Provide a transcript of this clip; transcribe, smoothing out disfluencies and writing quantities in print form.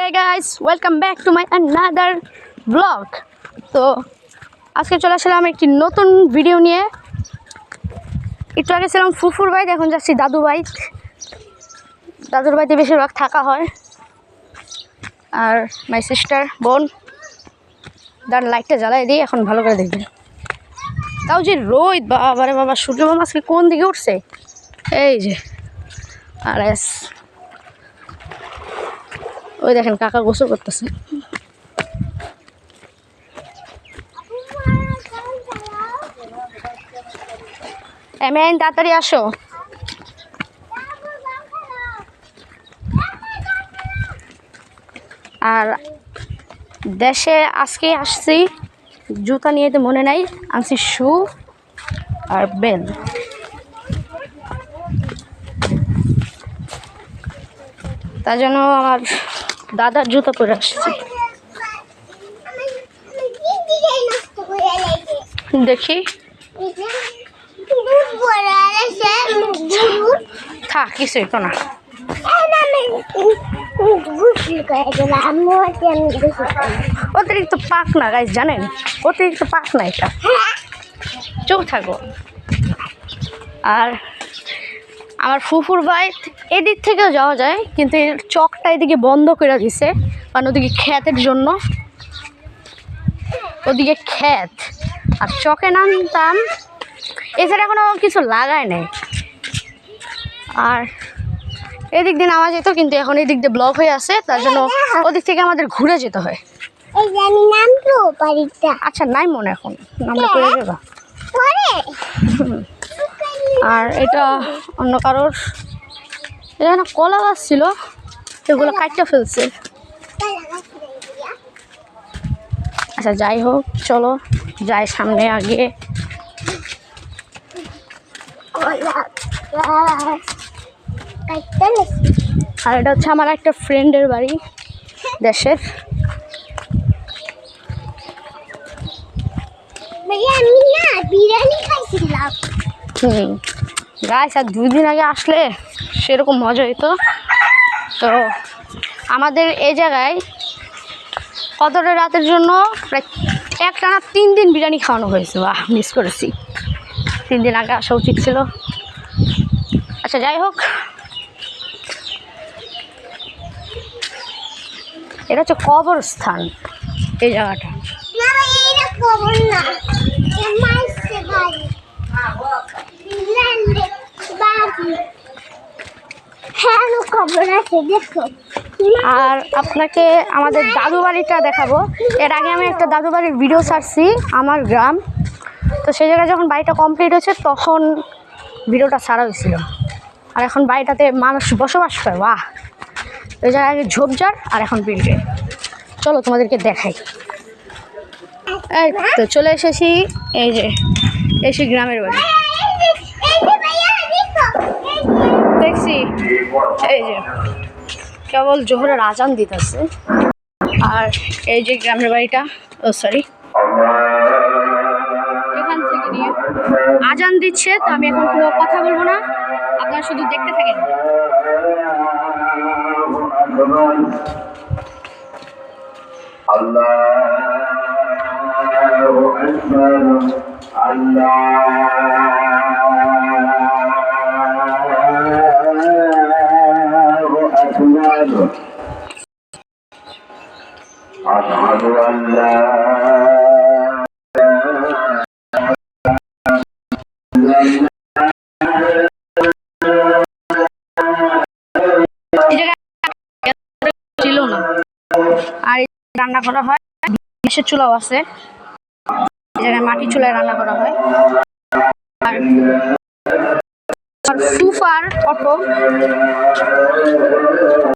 Hey guys, welcome back to my another vlog. তো আজকে চলে আসলাম একটি নতুন ভিডিও নিয়ে। একটু আগে ছিলাম ফুফুর বাড়িতে, এখন যাচ্ছি দাদু বাড়িতে। দাদুর বাড়িতে বেশিরভাগ থাকা হয়। আর মাই সিস্টার বোন, তার লাইটটা জ্বালাই দিই, এখন ভালো করে দেখবেন। তাও যে রোদ, বাবারে বাবা, সূর্য মামা আজকে কোন দিকে উঠছে, এই যে। আর ওই দেখেন কাকা গোসল করতেছে। এমেন তাড়াতাড়ি আসো। আর দেশে আজকে আসছি, জুতা নিয়ে তো মনে নাই, আনছি শু আর বেল। তার জন্য আমার দাদার জুতো পরে আসছি। দেখি থাক, কিছুই তো না। অতিরিক্ত পাক না গাইস, জানেন, অতিরিক্ত পাক না এটা, চুপ থাকো। আর আমার ফুফুর বাড়ি এদিক থেকেও যাওয়া যায়, কিন্তু এর চকটা এদিকে বন্ধ করে দিছে, কারণ ওদিকে ক্ষেতের জন্য। ওদিকে ক্ষেত, আর চকে নামতাম, এছাড়া এখনো কিছু লাগায় নাই। আর এদিক দিয়ে নামা যেত, কিন্তু এখন এদিক দিয়ে ব্লক হয়ে আছে, তার জন্য ওদিক থেকে আমাদের ঘুরে যেতে হয়। আচ্ছা নাই মনে, এখন নামটা করে যাবা। আর এটা অন্য কারোর, এখানে কলা গাছ ছিল, সেগুলো কাটতে ফেলছে। আচ্ছা যাই হোক, চলো যাই সামনে আগে। আর এটা হচ্ছে আমার একটা ফ্রেন্ডের বাড়ি দেশের। গাইস, আর 2 দিন আগে আসলে সেরকম মজা হইতো। তো আমাদের এই জায়গায় কতটা রাতের জন্য প্রায় একটানা 3 দিন বিরিয়ানি খাওয়ানো হয়েছে। বাহ, মিস করেছি, 3 দিন আগে আসা উচিত ছিল। আচ্ছা যাই হোক, এটা হচ্ছে কবরস্থান এই জায়গাটা। আর আপনাকে আমাদের দাদু বাড়িটা দেখাবো। এর আগে আমি একটা দাদু বাড়ির ভিডিও ছাড়ছি, আমার গ্রাম। তো সেই জায়গায় যখন বাড়িটা কমপ্লিট হয়েছে, তখন ভিডিওটা ছাড়া হয়েছিল। আর এখন বাড়িটাতে মানুষ বসবাস করে। বাহ, ওই জায়গায় আগে ঝোপঝাড়, আর এখন বিল্ডিং। চলো তোমাদেরকে দেখাই। এই তো চলে এসেছি, এই যে এসে গ্রামের বাড়ি দেখছি। এই যে কেবল জোহরের আজান দিতেছে। আর এই যে গ্রামের বাড়িটা, ও সরি, এখান থেকে নিয়ে আজান দিচ্ছে। তো আমি এখন কোনো কথা বলবো না, আপনারা শুধু দেখতে থাকেন। আল্লাহু আকবার, আল্লাহু আকবার, আশহাদু আল্লা ছিল না। আর রান্না করা হয়, গ্যাসের চুলাও আছে, এই জায়গায় মাটির চুলায় রান্না করা হয়। আর ফুফার অটো